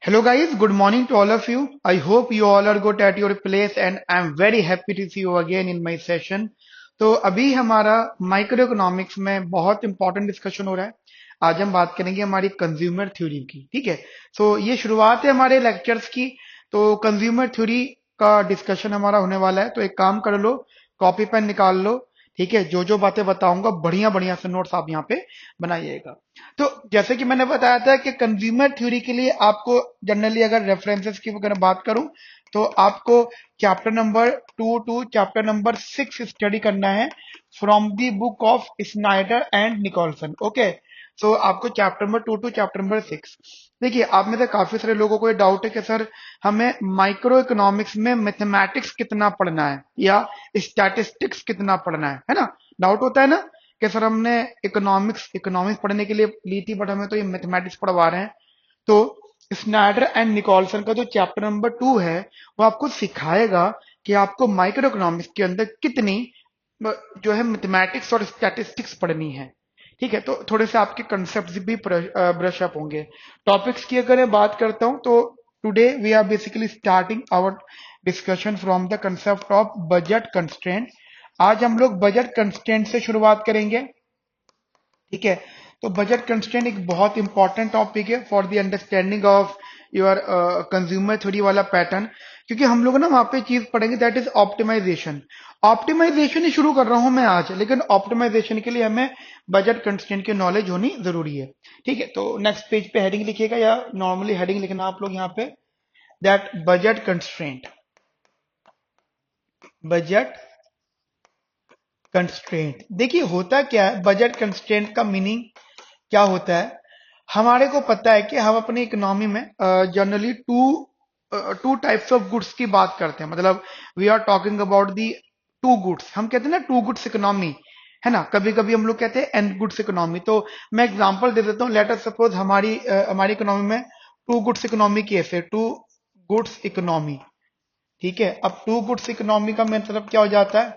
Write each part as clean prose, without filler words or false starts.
Hello guys, good morning to all of you. I hope you all are good at your place and I'm very happy to see you again in my session. तो अभी हमारा micro economics में बहुत important discussion हो रहा है। आज हम बात करेंगे हमारी कंज्यूमर थ्योरी की, ठीक है। ये शुरुआत है हमारे लेक्चर्स की। तो कंज्यूमर थ्योरी का डिस्कशन हमारा होने वाला है, तो एक काम कर लो, कॉपी पेन निकाल लो, ठीक है। जो जो बातें बताऊंगा बढ़िया बढ़िया से नोट्स आप यहाँ पे बनाइएगा। तो जैसे कि मैंने बताया था कि कंज्यूमर थ्योरी के लिए आपको जनरली अगर रेफरेंसेस की अगर बात करूं तो आपको chapter number 2 to chapter number 6 study करना है from the book of Snyder and Nicholson. Okay, so आपको chapter number 2 to chapter number 6। देखिए, आप में से काफी सारे लोगों को ये डाउट है कि सर हमें माइक्रो इकोनॉमिक्स में मैथमेटिक्स कितना पढ़ना है या स्टैटिस्टिक्स कितना पढ़ना है ना। डाउट होता है ना कि सर हमने इकोनॉमिक्स इकोनॉमिक्स पढ़ने के लिए ली थी बट हमें तो ये मैथमेटिक्स पढ़वा रहे हैं। तो स्नाइडर एंड निकोलसन का जो चैप्टर नंबर 2 है वो आपको सिखाएगा कि आपको माइक्रो इकोनॉमिक्स के अंदर कितनी जो है मैथमेटिक्स और स्टैटिस्टिक्स पढ़नी है, ठीक है। तो थोड़े से आपके कंसेप्ट भी ब्रश अप होंगे। टॉपिक्स की अगर मैं बात करता हूं तो today we are basically starting our discussion from the concept of budget constraint. आज हम लोग बजट कंस्ट्रेंट से शुरुआत करेंगे, ठीक है। तो बजट कंस्ट्रेंट एक बहुत इंपॉर्टेंट टॉपिक है for the understanding of your consumer theory वाला पैटर्न, क्योंकि हम लोग ना वहां पे चीज पढ़ेंगे दैट इज ऑप्टिमाइजेशन। ऑप्टिमाइजेशन ही शुरू कर रहा हूं मैं आज, लेकिन ऑप्टिमाइजेशन के लिए हमें बजट कंस्ट्रेंट की नॉलेज होनी जरूरी है, ठीक है। तो नेक्स्ट पेज पे हेडिंग लिखिएगा या नॉर्मली हेडिंग लिखना आप लोग यहाँ पे, that budget constraint. Budget constraint, देखिए होता क्या है बजट कंस्ट्रेंट का मीनिंग क्या होता है। हमारे को पता है कि हम अपनी इकोनॉमी में generally two types of goods की बात करते हैं। मतलब we are talking about the two goods, हम कहते हैं ना टू गुड्स इकोनॉमी, है ना। कभी कभी हम लोग कहते हैं एन गुड्स इकोनॉमी। तो मैं एग्जांपल दे देता हूँ। लेट अस सपोज हमारी इकोनॉमी में टू गुड्स इकोनॉमी केस है, टू गुड्स इकोनॉमी, ठीक है। अब टू गुड्स इकोनॉमी का मतलब क्या हो जाता है,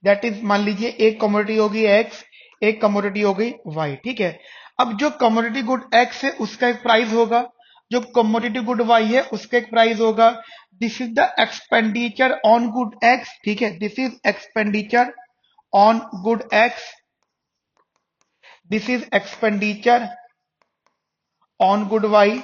दैट इज मान लीजिए एक कमोडिटी होगी एक्स, एक कमोडिटी हो गई वाई, ठीक है। अब जो कमोडिटी गुड एक्स है उसका एक प्राइस होगा, जो कमोडिटी गुड वाई है उसका एक प्राइस होगा। This is the expenditure on good X, ठीक है। This is expenditure on good X, this is expenditure on good Y,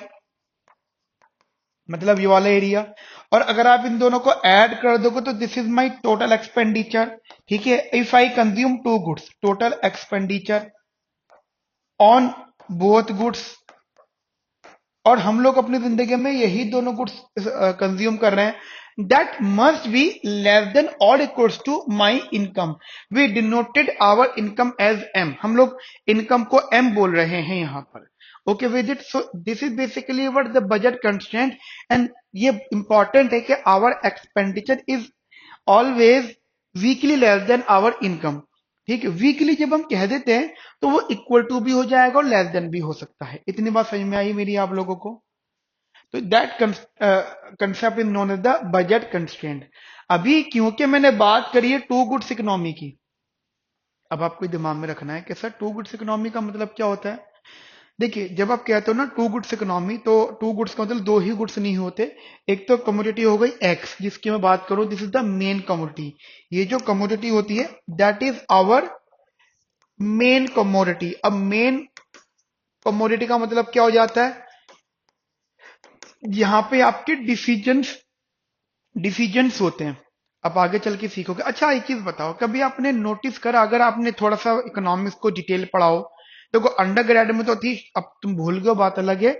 मतलब ये वाला एरिया। और अगर आप इन दोनों को ऐड कर दोगे तो this is my total expenditure, ठीक है। If I consume two goods, total expenditure on both goods. और हम लोग अपनी जिंदगी में यही दोनों गुड्स कंज्यूम कर रहे हैं, that must be less than और equals to my income. We denoted our income as M, हम लोग इनकम को एम बोल रहे हैं यहाँ पर। Okay with it, so this is basically what the budget constraint. And ये इंपॉर्टेंट है कि our expenditure is always weakly less than our income, ठीक है। वीकली जब हम कह देते हैं तो वो इक्वल टू भी हो जाएगा और लेस देन भी हो सकता है। इतनी बात समझ में आई मेरी आप लोगों को। तो that concept is known as the budget constraint. अभी क्योंकि मैंने बात करी है टू गुड्स इकोनॉमी की, अब आपको दिमाग में रखना है कि सर टू गुड्स इकोनॉमी का मतलब क्या होता है। देखिए, जब आप कहते हो ना टू गुड्स इकोनॉमी, तो टू गुड्स का मतलब दो ही गुड्स नहीं होते। एक तो कमोडिटी हो गई एक्स जिसकी मैं बात करूं, this is the main commodity. ये जो कमोडिटी होती है that is our main commodity. अब मेन कमोडिटी का मतलब क्या हो जाता है, यहाँ पे आपके डिसीजंस डिसीजंस होते हैं। अब आगे चल के सीखोगे। अच्छा एक चीज बताओ, कभी आपने नोटिस करा, अगर आपने थोड़ा सा इकोनॉमिक्स को डिटेल पढ़ाओ, देखो अंडर ग्रेड में तो थी, अब तुम भूल गए बात अलग है।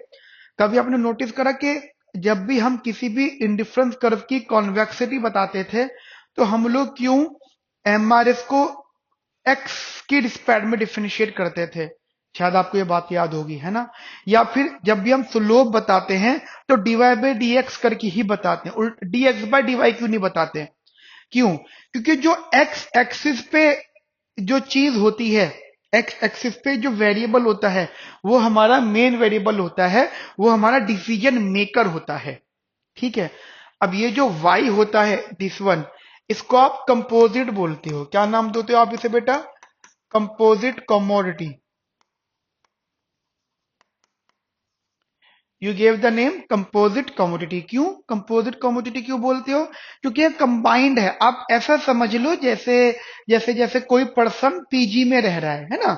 कभी आपने नोटिस करा कि जब भी हम किसी भी इंडिफरेंस कर्व की कॉन्वेक्सिटी बताते थे तो हम लोग क्यों एमआरएस को एक्स की रिस्पेक्ट में डिफरेंशिएट करते थे। शायद आपको ये बात याद होगी, है ना। या फिर जब भी हम स्लोप बताते हैं तो डीवाई बाई डी एक्स करके ही बताते हैं, D X by D Y क्यों नहीं बताते। क्यों, क्योंकि जो एक्स एक्सिस पे जो चीज होती है, एक्स एक्सिस पे जो वेरिएबल होता है वो हमारा मेन वेरिएबल होता है, वो हमारा डिसीजन मेकर होता है, ठीक है। अब ये जो वाई होता है दिस वन, इसको आप कंपोजिट बोलते हो। क्या नाम देते हो आप इसे बेटा, composite commodity. You gave the name composite commodity. क्यों कंपोजिट कमोडिटी क्यों बोलते हो? क्योंकि ये कंबाइंड है। आप ऐसा समझ लो जैसे जैसे जैसे कोई पर्सन पीजी में रह रहा है ना।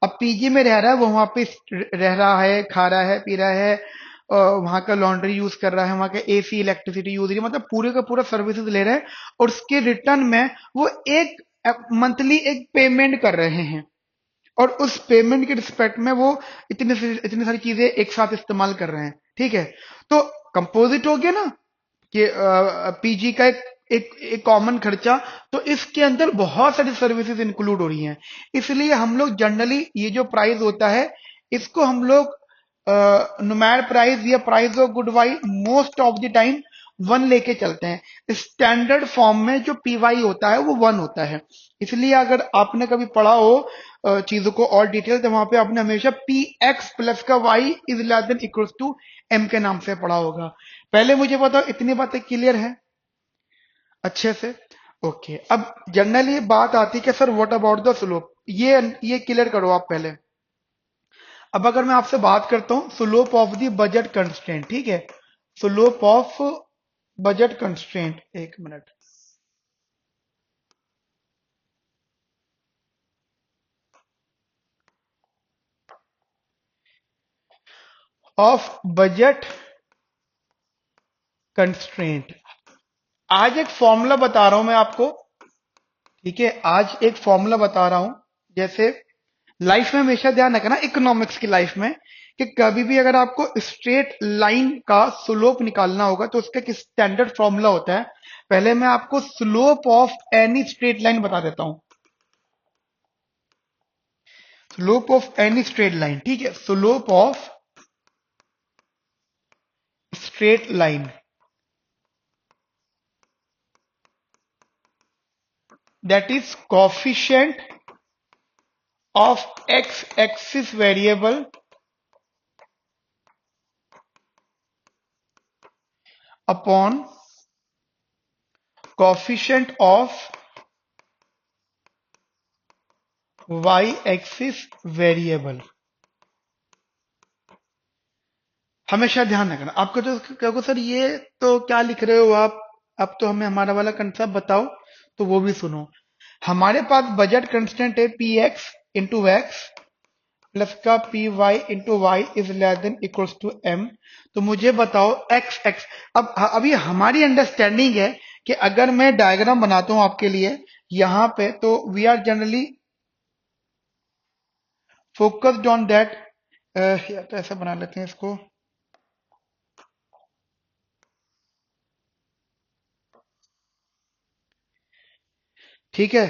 अब पीजी में रह रहा है, वो वहां पे रह रहा है, खा रहा है, पी रहा है, वहां का लॉन्ड्री यूज कर रहा है, वहां का एसी इलेक्ट्रिसिटी यूज रही है, मतलब पूरे का पूरा सर्विसेज ले रहे हैं, और उसके रिटर्न में वो एक मंथली एक पेमेंट कर रहे हैं, और उस पेमेंट के रिस्पेक्ट में वो इतनी सारी चीजें एक साथ इस्तेमाल कर रहे हैं। ठीक है, तो कंपोजिट हो गया ना कि पीजी का एक कॉमन खर्चा, तो इसके अंदर बहुत सारी सर्विसेज इंक्लूड हो रही हैं। इसलिए हम लोग जनरली ये जो प्राइस होता है, इसको हम लोग नुमेर प्राइस या price of good why most of the time one लेके चलते हैं। स्टैंडर्ड फॉर्म में जो पीवाई होता है वो वन होता है। इसलिए अगर आपने कभी पढ़ा हो चीजों को और डिटेल, तो वहां पे आपने हमेशा पी एक्स प्लस का Y is less than equals to M के नाम से पढ़ा होगा। पहले मुझे बताओ इतनी बातें क्लियर है अच्छे से? ओके, अब जनरली बात आती है कि sir what about the slope, ये क्लियर करो आप पहले। अब अगर मैं आपसे बात करता हूं slope of the budget constraint, ठीक है, स्लोप ऑफ बजट कंस्ट्रेंट, एक मिनट, ऑफ बजट कंस्ट्रेंट। आज एक फॉर्मूला बता रहा हूं मैं आपको, ठीक है, आज एक फॉर्मूला बता रहा हूं। जैसे लाइफ में हमेशा ध्यान रखना इकोनॉमिक्स की लाइफ में, कि कभी भी अगर आपको स्ट्रेट लाइन का स्लोप निकालना होगा तो उसका एक स्टैंडर्ड फॉर्मूला होता है। पहले मैं आपको slope of any straight line बता देता हूं। Slope of any straight line, ठीक है, slope of straight line, that is coefficient of X axis variable upon coefficient of Y axis variable. हमेशा ध्यान रखना आपको। तो कहो सर ये तो क्या लिख रहे हो आप, अब तो हमें हमारा वाला कंसेप्ट बताओ, तो वो भी सुनो। हमारे पास बजट कंस्टेंट है P X into X plus का P Y into Y is less than equals to M. तो मुझे बताओ एक्स एक्स, अब अभी हमारी अंडरस्टैंडिंग है कि अगर मैं डायग्राम बनाता हूं आपके लिए यहां पे, तो we are generally focused on that, या तो ऐसा बना लेते हैं इसको, ठीक है,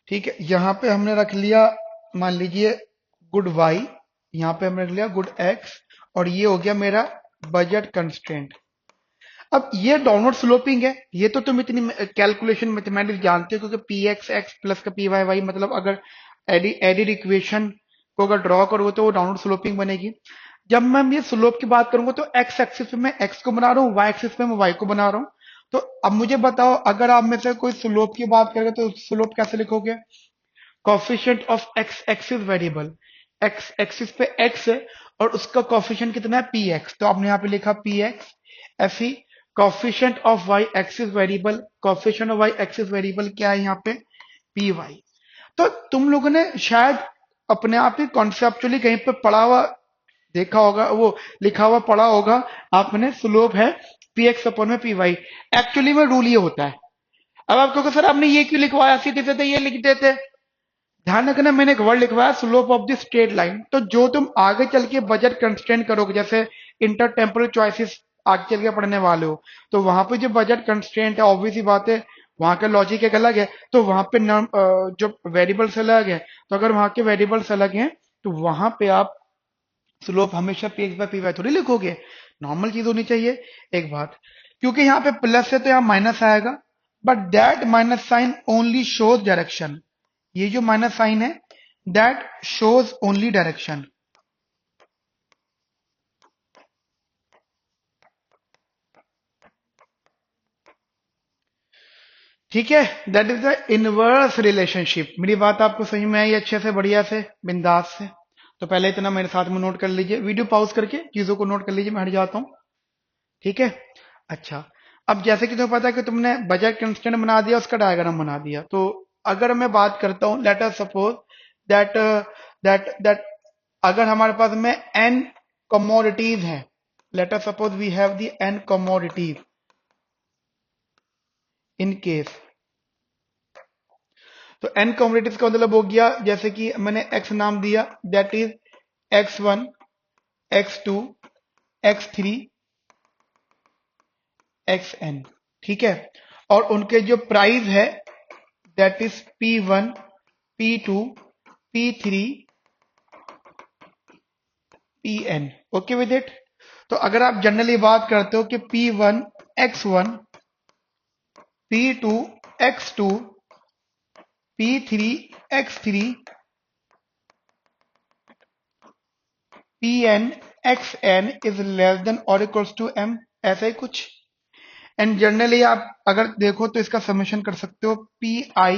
ठीक है, यहां पे हमने रख लिया, मान लीजिए गुड वाई, यहां पे हमने रख लिया गुड एक्स, और ये हो गया मेरा बजट कंस्ट्रेंट। अब ये डाउनवर्ड स्लोपिंग है, ये तो तुम इतनी कैलकुलेशन मैथमेटिक्स जानते हो, क्योंकि पी एक्स एक्स प्लस का पी वाई वाई, मतलब अगर एडिड इक्वेशन को अगर ड्रॉ करोगे तो वो डाउनवर्ड स्लोपिंग बनेगी। जब मैं ये स्लोप की बात करूंगा तो एक्स एक्सिस पे मैं एक्स को बना रहा हूँ, वाई एक्सिस पे मैं वाई को बना रहा हूँ। तो अब मुझे बताओ अगर आप में से कोई स्लोप की बात करेगा तो स्लोप कैसे लिखोगे? Coefficient of X axis variable, x axis पे एक्स है और उसका कॉफिशिएंट कितना है पी एक्स, तो आपने यहाँ पे लिखा पी एक्स। ऐसी coefficient of Y axis variable, coefficient of Y axis variable क्या है यहाँ पे? P Y. तो तुम लोगों ने शायद अपने आप ही कॉन्सेप्चुअली कहीं पे पढ़ा हुआ देखा होगा, वो लिखा हुआ पढ़ा होगा आपने, स्लोप है पी एक्स अपॉन में पी वाई। एक्चुअली में रूल ये होता है। अब आप कहोगे सर आपने ये क्यों लिखवाया, सीधे सीधे ये लिख देते। ध्यान रखना मैंने एक वर्ड लिखवाया slope of the straight line, तो जो तुम आगे चल के बजट कंस्ट्रेंट करोगे, जैसे इंटर टेम्पोरल चॉइसेस आगे चल के पढ़ने वाले हो, तो वहां पे जो बजट कंस्ट्रेंट है ऑब्वियस सी बात है, वहां का लॉजिक एक अलग है, तो वहां पे जो वेरिएबल्स अलग है, तो अगर वहां के वेरिएबल्स अलग हैं तो वहां पे आप स्लोप हमेशा P X by P Y थोड़ी लिखोगे। नॉर्मल चीज होनी चाहिए। एक बात, क्योंकि यहाँ पे प्लस है तो यहाँ माइनस आएगा, but that minus sign only shows direction. ये जो माइनस साइन है दैट शोज ओनली डायरेक्शन। ठीक है, that is the inverse relationship. मेरी बात आपको समझ में आई अच्छे से, बढ़िया से, बिंदास से? तो पहले इतना मेरे साथ में नोट कर लीजिए, वीडियो पॉज करके चीजों को नोट कर लीजिए, मैं हट जाता हूँ। ठीक है, अच्छा। अब जैसे कि तुम्हें पता है कि तुमने बजट कंस्ट्रेंट बना दिया, उसका डायग्राम बना दिया, तो अगर मैं बात करता हूं, let us suppose that that अगर हमारे पास में एन कमोडिटीज है, let us suppose we have the N commodities in case, तो एन कमोडिटीज का मतलब हो गया, जैसे कि मैंने एक्स नाम दिया, that is X1, X2, X3, Xn। ठीक है, और उनके जो प्राइस है that is P1, P2, P3, Pn। Okay with it? तो अगर आप जनरली बात करते हो कि P1 X1, P2 X2, P3 X3, Pn Xn is less than और इक्वल्स टू m, ऐसा ही कुछ। एंड जनरली आप अगर देखो तो इसका समेशन कर सकते हो Pi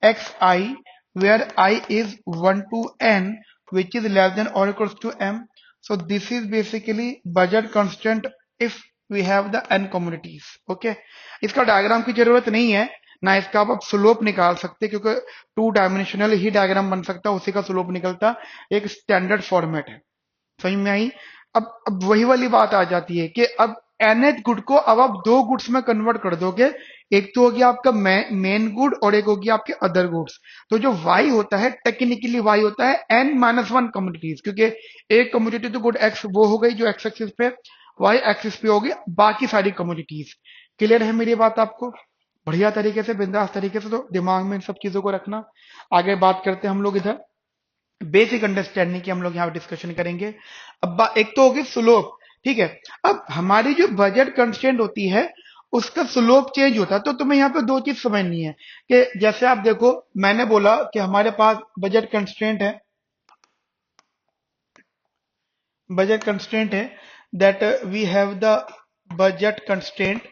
Xi where I is 1 to n which is less than or equals to m. So this is basically budget constant if we have the n commodities. Okay, इसका diagram की जरूरत नहीं है, ना इसका आप स्लोप निकाल सकते, क्योंकि टू डायमेंशनल ही डायग्राम बन सकता है, उसी का स्लोप निकलता, एक स्टैंडर्ड फॉर्मेट है। समझ में आई? अब वही वाली बात आ जाती है कि अब nth गुड को अब आप दो गुड्स में कन्वर्ट कर दोगे, एक तो हो गया आपका मेन गुड और एक हो गया आपके अदर गुड्स। तो जो y होता है, टेक्निकली y होता है n-1 कमोडिटीज, क्योंकि एक कमोडिटी तो गुड x वो हो गई जो x एक्सिस पे, y एक्सिस पे होगी बाकी सारी कमोडिटीज। क्लियर है मेरी बात आपको? बढ़िया तरीके से, बिंदास तरीके से, तो दिमाग में इन सब चीजों को रखना। आगे बात करते हैं हम लोग इधर बेसिक अंडरस्टैंडिंग की, हम लोग यहाँ डिस्कशन करेंगे। अब एक तो होगी स्लोप, ठीक है। अब हमारी जो बजट कंस्ट्रेंट होती है उसका स्लोप चेंज होता है, तो तुम्हें यहाँ पे दो चीज समझनी है कि जैसे आप देखो, मैंने बोला कि हमारे पास बजट कंस्ट्रेंट है that we have the budget constraint,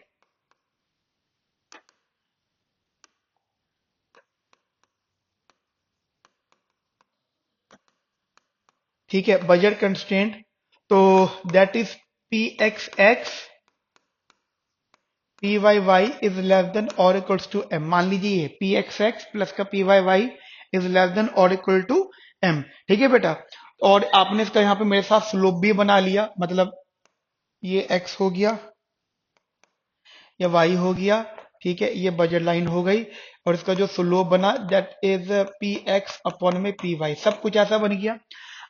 ठीक है, बजट कंस्ट्रेंट, तो that is P X X P Y Y is less than और इक्वल्स टू एम। मान लीजिए ये पी एक्स एक्स प्लस का P Y Y is less than और equal to M. ठीक है बेटा, और आपने इसका यहाँ पे मेरे साथ स्लोप भी बना लिया, मतलब ये एक्स हो गया, या वाई हो गया, ठीक है, ये बजट लाइन हो गई, और इसका जो स्लोप बना that is P x upon में पी वाई, सब कुछ ऐसा बन गया।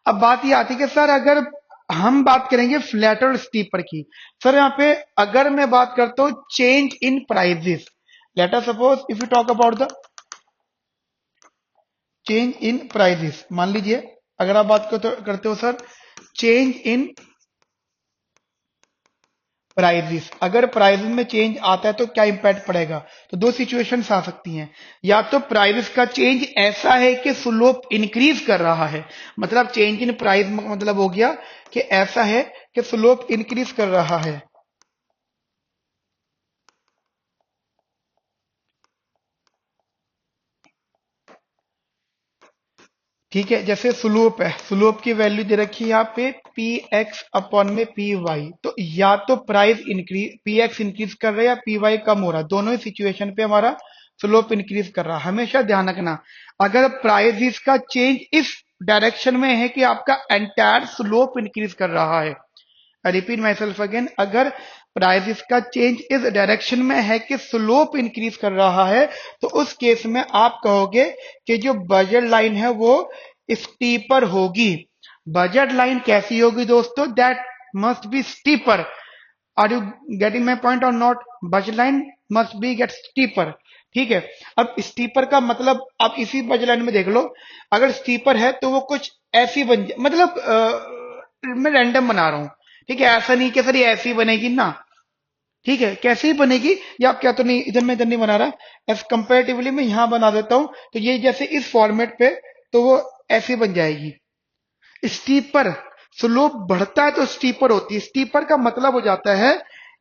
अब बात ये आती है कि सर अगर हम बात करेंगे फ्लैट और स्टीपर की, सर यहाँ पे अगर मैं बात करता हूं change in prices, let us suppose if you talk about the change in prices, मान लीजिए अगर आप बात करते हो सर चेंज इन प्राइजेस, अगर प्राइजेस में चेंज आता है तो क्या इंपैक्ट पड़ेगा? तो दो सिचुएशंस आ सकती हैं, या तो प्राइजेस का चेंज ऐसा है कि स्लोप इंक्रीज कर रहा है, मतलब चेंज इन प्राइस मतलब हो गया कि ऐसा है कि स्लोप इंक्रीज कर रहा है, ठीक है। जैसे स्लोप है, स्लोप की वैल्यू दे रखी है यहाँ पे पी एक्स अपॉन में पी वाई, तो या तो price increase, P x increase कर रहा है या पी वाई कम हो रहा है, दोनों ही सिचुएशन पे हमारा स्लोप इंक्रीज कर रहा है। हमेशा ध्यान रखना, अगर प्राइस का चेंज इस डायरेक्शन में है कि आपका एंटायर स्लोप इंक्रीज कर रहा है, I repeat my self again, अगर प्राइसेस का चेंज इस डायरेक्शन में है कि स्लोप इंक्रीज कर रहा है, तो उस केस में आप कहोगे कि जो बजट लाइन है वो स्टीपर होगी। बजट लाइन कैसी होगी दोस्तों? That must be steeper. Are you getting my point और not? Budget line must be get steeper, ठीक है। अब स्टीपर का मतलब आप इसी बजट लाइन में देख लो, अगर स्टीपर है तो वो कुछ ऐसी बन जाए, मतलब मैं रैंडम बना रहा हूं, ठीक है, ऐसा नहीं कि सर ये ऐसी बनेगी ना, ठीक है, कैसे ही बनेगी ये आप क्या, तो नहीं इधर मैं इधर नहीं बना रहा, एज कंपेरेटिवली मैं यहां बना देता हूं, तो ये जैसे इस फॉर्मेट पे, तो वो ऐसी बन जाएगी। स्टीपर, स्लोप बढ़ता है तो स्टीपर होती है, स्टीपर का मतलब हो जाता है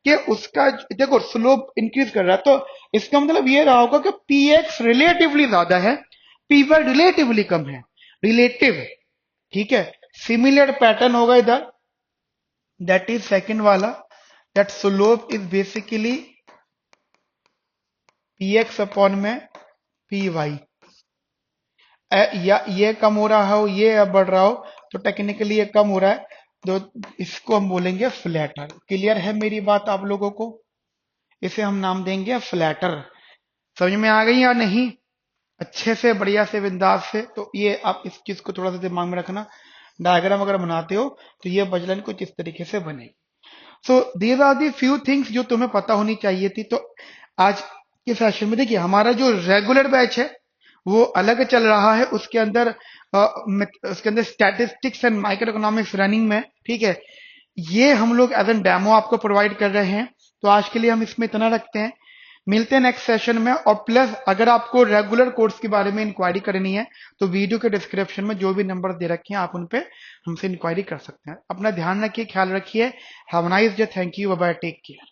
कि उसका देखो स्लोप इंक्रीज कर रहा है, तो इसका मतलब ये रहा होगा कि पी एक्स रिलेटिवली ज्यादा है, पी वाई रिलेटिवली कम है, रिलेटिव। ठीक है, सिमिलर पैटर्न होगा इधर, दैट इज सेकंड वाला, that slope is basically P x upon में पी वाई, या ये कम हो रहा हो ये अब बढ़ रहा हो, तो टेक्निकली ये कम हो रहा है, तो इसको हम बोलेंगे फ्लैटर। क्लियर है मेरी बात आप लोगों को? इसे हम नाम देंगे फ्लैटर। समझ में आ गई या नहीं? अच्छे से बढ़िया से बिंदास से। तो ये आप इस चीज को थोड़ा सा दिमाग में रखना, डायग्राम अगर बनाते हो तो ये बजलन कुछ इस तरीके से बनेगी। So these are the few things जो तुम्हें पता होनी चाहिए थी। तो आज के सेशन में देखिए हमारा जो रेगुलर बैच है वो अलग चल रहा है, उसके अंदर statistics and micro economics running में। ठीक है, ये हम लोग एज एन डेमो आपको प्रोवाइड कर रहे हैं। तो आज के लिए हम इसमें इतना रखते हैं, मिलते हैं नेक्स्ट सेशन में। और प्लस अगर आपको रेगुलर कोर्स के बारे में इंक्वायरी करनी है तो वीडियो के डिस्क्रिप्शन में जो भी नंबर दे रखे हैं आप उन पे हमसे इंक्वायरी कर सकते हैं। अपना ध्यान रखिए, ख्याल रखिए। Have a nice day, thank you, bye bye, take care.